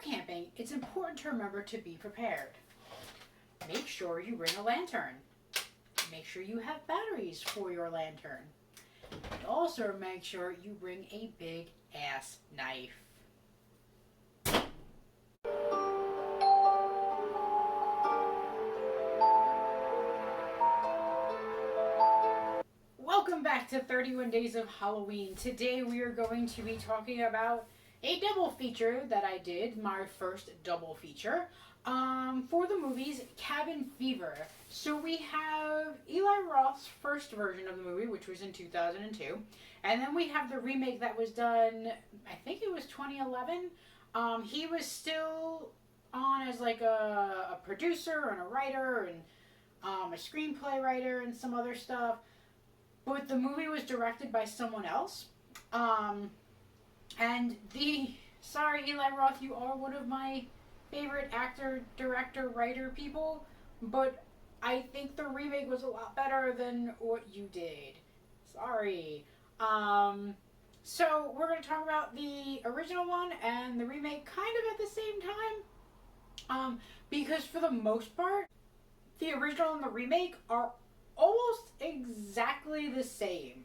camping, it's important to remember to be prepared. Make sure you bring a lantern. Make sure you have batteries for your lantern. And also make sure you bring a big ass knife. Welcome back to 31 Days of Halloween. Today we are going to be talking about a double feature that I did, my first double feature, for the movies Cabin Fever. So we have Eli Roth's first version of the movie, which was in 2002, and then we have the remake that was done, I think it was 2011. He was still on as like a producer and a writer and a screenplay writer and some other stuff. But the movie was directed by someone else. Sorry, Eli Roth, you are one of my favorite actor, director, writer people, but I think the remake was a lot better than what you did. Sorry. So we're going to talk about the original one and the remake kind of at the same time. Because for the most part, the original and the remake are almost exactly the same,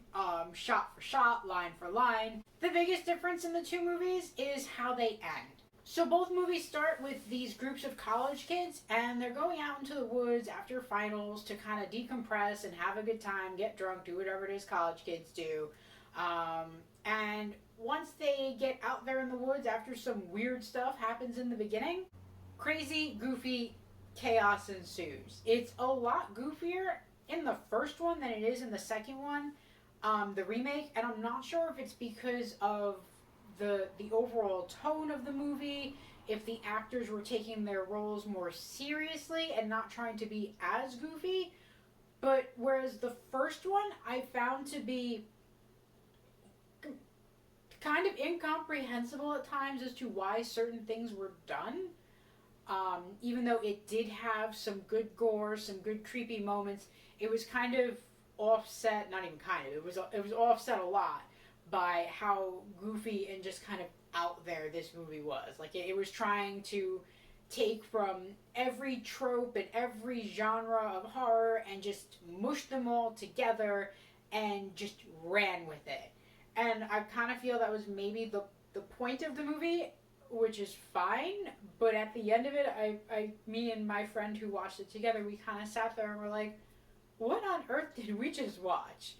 shot for shot, line for line. The biggest difference in the two movies is how they end. So both movies start with these groups of college kids, and they're going out into the woods after finals to kind of decompress and have a good time, get drunk, do whatever it is college kids do. And once they get out there in the woods after some weird stuff happens in the beginning, crazy, goofy chaos ensues. It's a lot goofier in the first one than it is in the second one, the remake, and I'm not sure if it's because of the overall tone of the movie, if the actors were taking their roles more seriously and not trying to be as goofy, but whereas the first one I found to be kind of incomprehensible at times as to why certain things were done. Even though it did have some good gore, some good creepy moments, it was kind of offset, not even kind of, it was offset a lot by how goofy and just kind of out there this movie was. Like, it was trying to take from every trope and every genre of horror and just mush them all together and just ran with it. And I kind of feel that was maybe the point of the movie, which is fine, but at the end of it, me and my friend who watched it together, we kind of sat there and were like, what on earth did we just watch?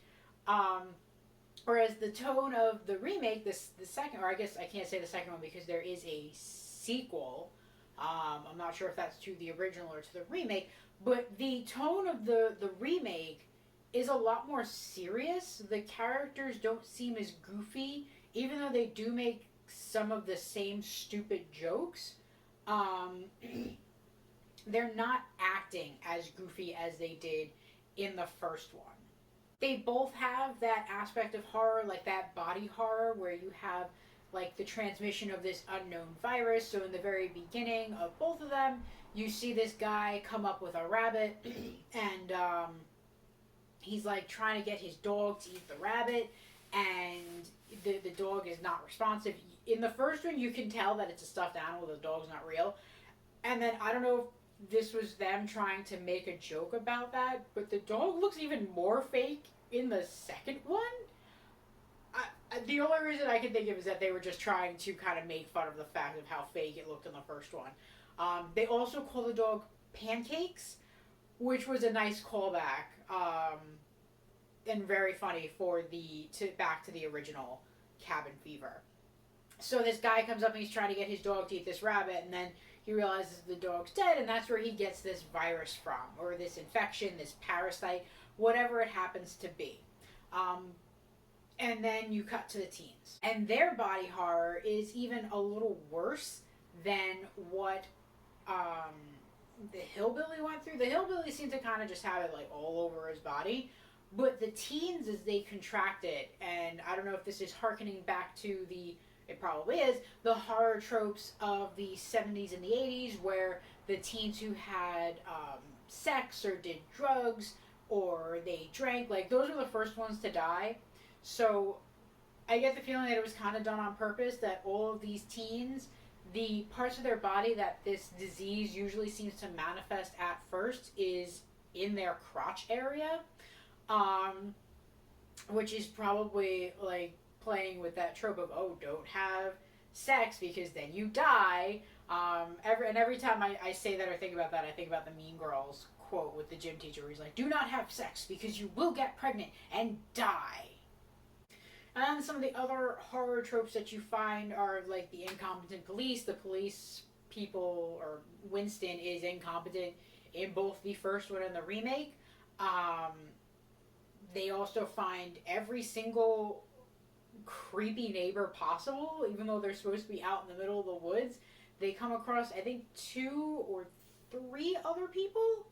Whereas the tone of the remake, the second, or I guess I can't say the second one because there is a sequel. I'm not sure if that's to the original or to the remake, but the tone of the remake is a lot more serious. The characters don't seem as goofy, even though they do make some of the same stupid jokes. They're not acting as goofy as they did in the first one. They both have that aspect of horror, like that body horror, where you have like the transmission of this unknown virus. So in the very beginning of both of them, you see this guy come up with a rabbit, and he's like trying to get his dog to eat the rabbit, and the dog is not responsive. In the first one, you can tell that it's a stuffed animal, the dog's not real. And then, I don't know if this was them trying to make a joke about that, but the dog looks even more fake in the second one. The only reason I can think of is that they were just trying to kind of make fun of the fact of how fake it looked in the first one. They also call the dog Pancakes, which was a nice callback, and very funny for back to the original Cabin Fever. So this guy comes up and he's trying to get his dog to eat this rabbit, and then he realizes the dog's dead, and that's where he gets this virus from, or this infection, this parasite, whatever it happens to be. And then you cut to the teens. And their body horror is even a little worse than what the hillbilly went through. The hillbilly seemed to kind of just have it like all over his body. But the teens, as they contracted, and I don't know if this is hearkening back to it probably is, the horror tropes of the 70s and the 80s, where the teens who had sex or did drugs or they drank, like, those were the first ones to die. So I get the feeling that it was kind of done on purpose, that all of these teens, the parts of their body that this disease usually seems to manifest at first is in their crotch area, um, which is probably like playing with that trope of, oh, don't have sex because then you die. Every time I say that or think about that, I think about the Mean Girls quote with the gym teacher where he's like, do not have sex because you will get pregnant and die. And some of the other horror tropes that you find are like the incompetent police. The police people, or Winston, is incompetent in both the first one and the remake. Um, they also find every single creepy neighbor possible, even though they're supposed to be out in the middle of the woods. They come across, I think, 2 or 3 other people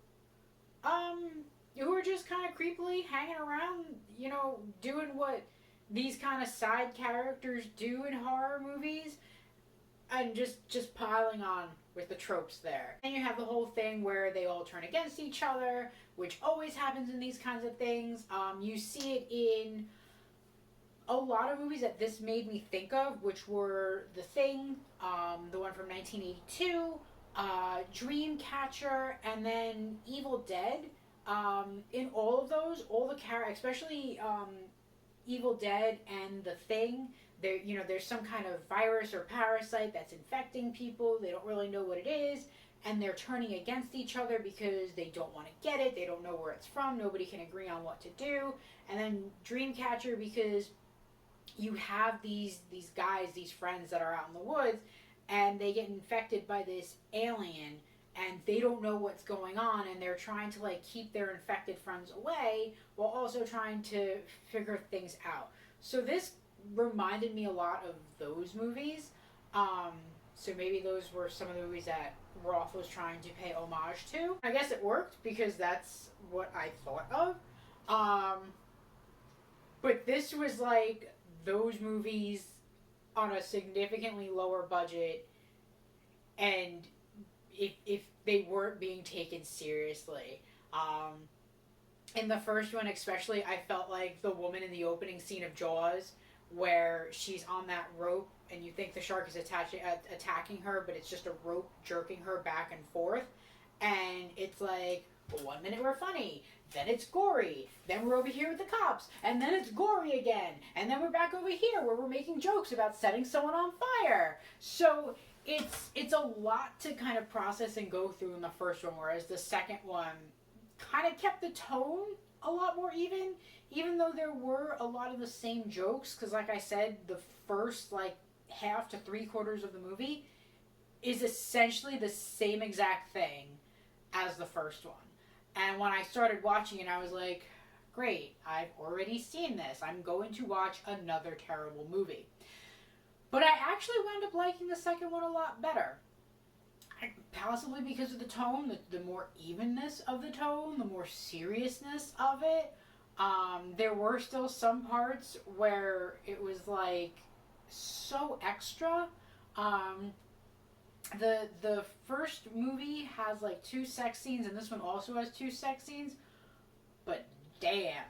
um, who are just kind of creepily hanging around, doing what these kind of side characters do in horror movies, and just piling on with the tropes there. And you have the whole thing where they all turn against each other, which always happens in these kinds of things. You see it in a lot of movies that this made me think of, which were The Thing, the one from 1982, Dreamcatcher, and then Evil Dead. In all of those, all the characters, especially Evil Dead and The Thing, there's some kind of virus or parasite that's infecting people. They don't really know what it is, and they're turning against each other because they don't want to get it. They don't know where it's from. Nobody can agree on what to do. And then Dreamcatcher, because you have these guys, these friends that are out in the woods, and they get infected by this alien, and they don't know what's going on, and they're trying to like keep their infected friends away while also trying to figure things out. So this reminded me a lot of those movies. So maybe those were some of the movies that Roth was trying to pay homage to. I guess it worked because that's what I thought of. But this was like those movies on a significantly lower budget, and if they weren't being taken seriously. In the first one especially, I felt like the woman in the opening scene of Jaws, where she's on that rope and you think the shark is attacking her, but it's just a rope jerking her back and forth. And it's like, 1 minute we're funny, then it's gory, then we're over here with the cops, and then it's gory again, and then we're back over here where we're making jokes about setting someone on fire. So it's a lot to kind of process and go through in the first one, whereas the second one kind of kept the tone a lot more even though there were a lot of the same jokes, because like I said, the first like half to 3/4 of the movie is essentially the same exact thing as the first one. And when I started watching it, I was like, great, I've already seen this. I'm going to watch another terrible movie. But I actually wound up liking the second one a lot better. Possibly because of the tone, the more evenness of the tone, the more seriousness of it. There were still some parts where it was like so extra. The first movie has like 2 sex scenes, and this one also has 2 sex scenes. But damn.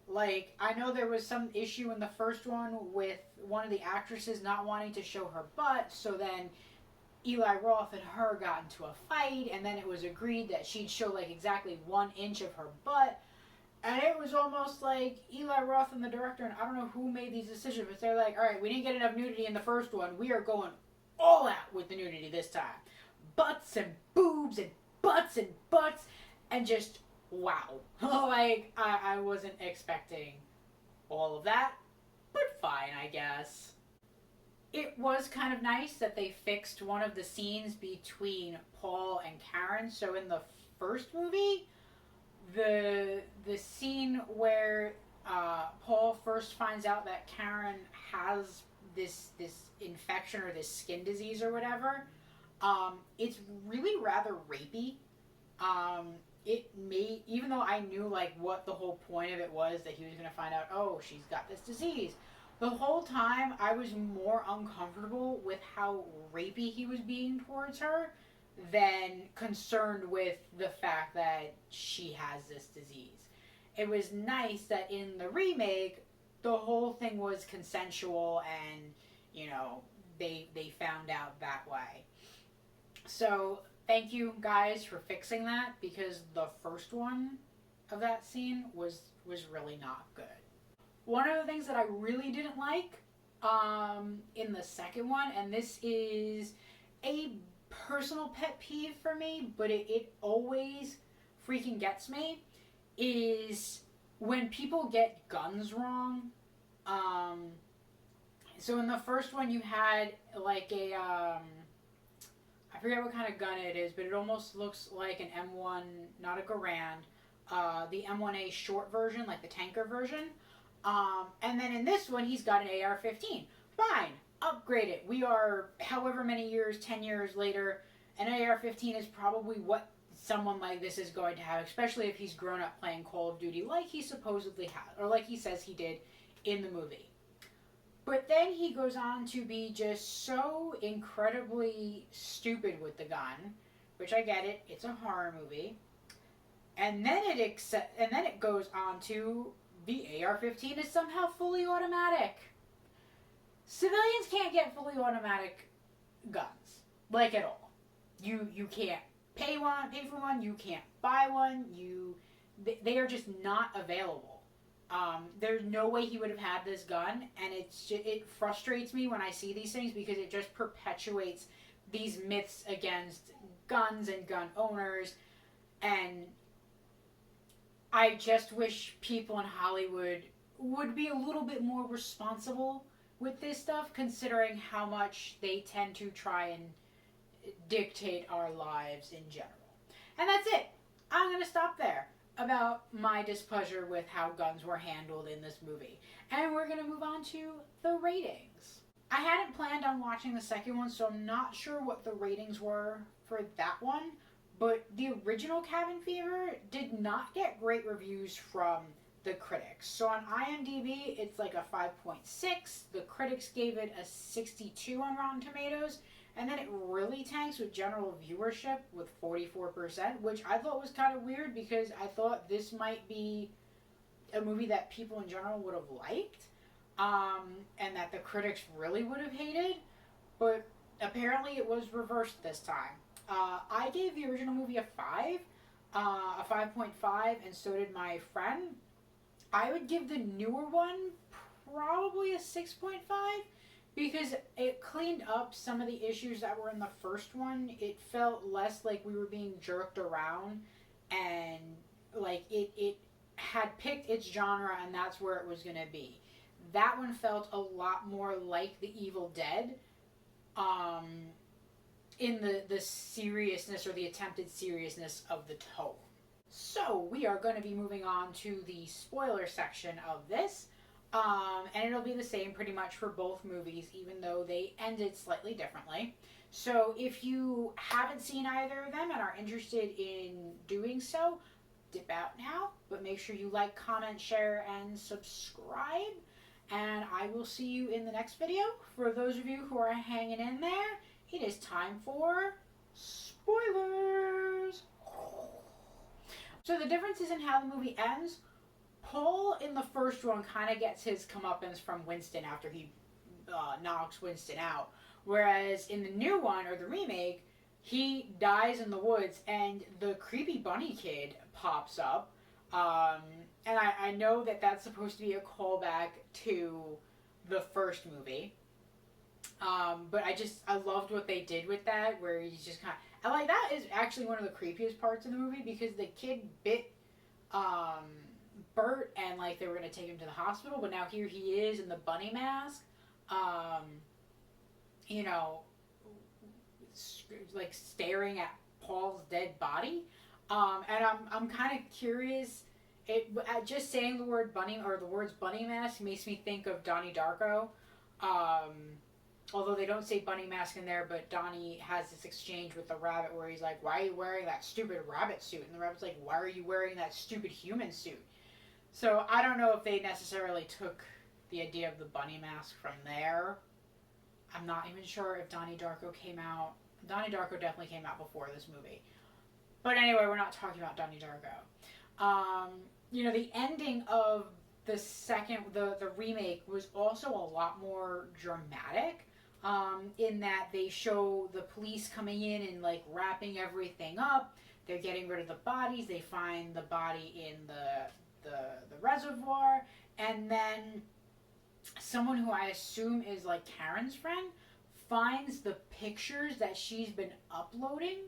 Like, I know there was some issue in the first one with one of the actresses not wanting to show her butt, so then Eli Roth and her got into a fight, and then it was agreed that she'd show like exactly 1 inch of her butt. And it was almost like Eli Roth and the director, and I don't know who made these decisions, but they're like, alright, we didn't get enough nudity in the first one, we are going all out with the nudity this time. Butts and boobs and butts and butts, and just wow. Like, I wasn't expecting all of that, but fine, I guess. It was kind of nice that they fixed one of the scenes between Paul and Karen. So in the first movie, the scene where Paul first finds out that Karen has this infection or this skin disease or whatever, it's really rather rapey. It made, even though I knew like what the whole point of it was, that he was going to find out, oh, she's got this disease, the whole time I was more uncomfortable with how rapey he was being towards her than concerned with the fact that she has this disease. It was nice that in the remake, the whole thing was consensual, and, they found out that way. So thank you guys for fixing that, because the first one of that scene was really not good. One of the things that I really didn't like in the second one, and this is a personal pet peeve for me, but it always freaking gets me, is when people get guns wrong. Um, so in the first one, you had like a I forget what kind of gun it is, but it almost looks like an M1, not a Garand, the M1A short version, like the tanker version. And then in this one, he's got an AR-15. Fine, upgrade it. We are however many years, 10 years later, an AR-15 is probably what someone like this is going to have, especially if he's grown up playing Call of Duty like he supposedly has, or like he says he did in the movie. But then he goes on to be just so incredibly stupid with the gun, which I get it, it's a horror movie. And then it goes on to the AR-15 is somehow fully automatic. Civilians can't get fully automatic guns, like at all. You can't pay for one. You can't buy one. They are just not available. There's no way he would have had this gun, and it frustrates me when I see these things, because it just perpetuates these myths against guns and gun owners. And I just wish people in Hollywood would be a little bit more responsible with this stuff, considering how much they tend to try and dictate our lives in general. And that's it. I'm going to stop there about my displeasure with how guns were handled in this movie. And we're going to move on to the ratings. I hadn't planned on watching the second one, so I'm not sure what the ratings were for that one. But the original Cabin Fever did not get great reviews from the critics. So on IMDb, it's like a 5.6. The critics gave it a 62 on Rotten Tomatoes. And then it really tanks with general viewership with 44%, which I thought was kind of weird, because I thought this might be a movie that people in general would have liked, and that the critics really would have hated. But apparently it was reversed this time. I gave the original movie a 5, a 5.5, and so did my friend. I would give the newer one probably a 6.5, because it cleaned up some of the issues that were in the first one. It felt less like we were being jerked around, and like it had picked its genre, and that's where it was going to be. That one felt a lot more like The Evil Dead, in the seriousness, or the attempted seriousness of the tone. So we are going to be moving on to the spoiler section of this. And it'll be the same pretty much for both movies, even though they ended slightly differently. So if you haven't seen either of them and are interested in doing so, dip out now. But make sure you like, comment, share, and subscribe. And I will see you in the next video. For those of you who are hanging in there, it is time for spoilers. So the difference is in how the movie ends. Paul in the first one kind of gets his comeuppance from Winston after he knocks Winston out. Whereas in the new one, or the remake, he dies in the woods and the creepy bunny kid pops up. And I know that that's supposed to be a callback to the first movie. But I loved what they did with that, where he's just kind of... And like, that is actually one of the creepiest parts of the movie, because the kid bit... Bert, and like they were going to take him to the hospital, but now here he is in the bunny mask, like staring at Paul's dead body, and I'm kind of curious. Just saying the word bunny, or the words bunny mask, makes me think of Donnie Darko, although they don't say bunny mask in there, but Donnie has this exchange with the rabbit where he's like, "Why are you wearing that stupid rabbit suit?" And the rabbit's like, "Why are you wearing that stupid human suit?" So I don't know if they necessarily took the idea of the bunny mask from there. I'm not even sure if Donnie Darko came out. Donnie Darko definitely came out before this movie. But anyway, we're not talking about Donnie Darko. The ending of the remake was also a lot more dramatic. in that they show the police coming in and like wrapping everything up. They're getting rid of the bodies. They find the body in the reservoir, and then someone who I assume is like Karen's friend finds the pictures that she's been uploading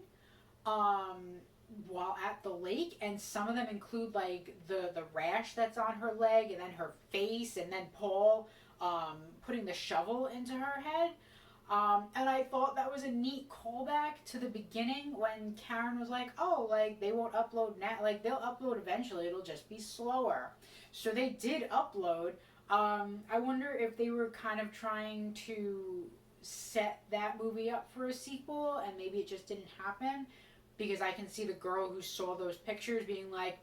while at the lake, and some of them include like the rash that's on her leg, and then her face, and then Paul putting the shovel into her head. And I thought that was a neat callback to the beginning when Karen was like, oh, like, they won't upload now. Like, they'll upload eventually. It'll just be slower. So they did upload. I wonder if they were kind of trying to set that movie up for a sequel and maybe it just didn't happen. Because I can see the girl who saw those pictures being like,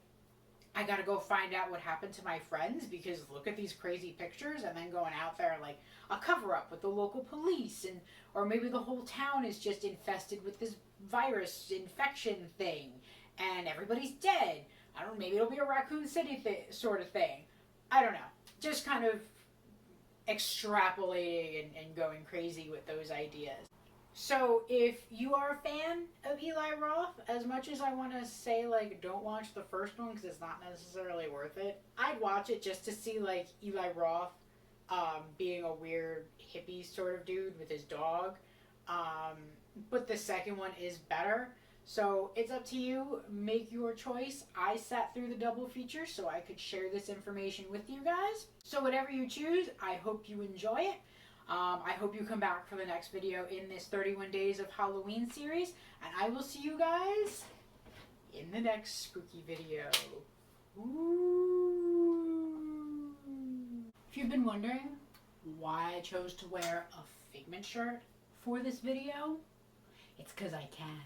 I gotta go find out what happened to my friends because look at these crazy pictures, and then going out there like a cover up with the local police, and or maybe the whole town is just infested with this virus infection thing and everybody's dead. I don't know, maybe it'll be a Raccoon City sort of thing. I don't know. Just kind of extrapolating and going crazy with those ideas. So, if you are a fan of Eli Roth, as much as I want to say, like, don't watch the first one because it's not necessarily worth it, I'd watch it just to see, like, Eli Roth being a weird hippie sort of dude with his dog. But the second one is better. So, it's up to you. Make your choice. I sat through the double feature so I could share this information with you guys. So, whatever you choose, I hope you enjoy it. I hope you come back for the next video in this 31 Days of Halloween series. And I will see you guys in the next spooky video. Ooh. If you've been wondering why I chose to wear a Figment shirt for this video, it's because I can.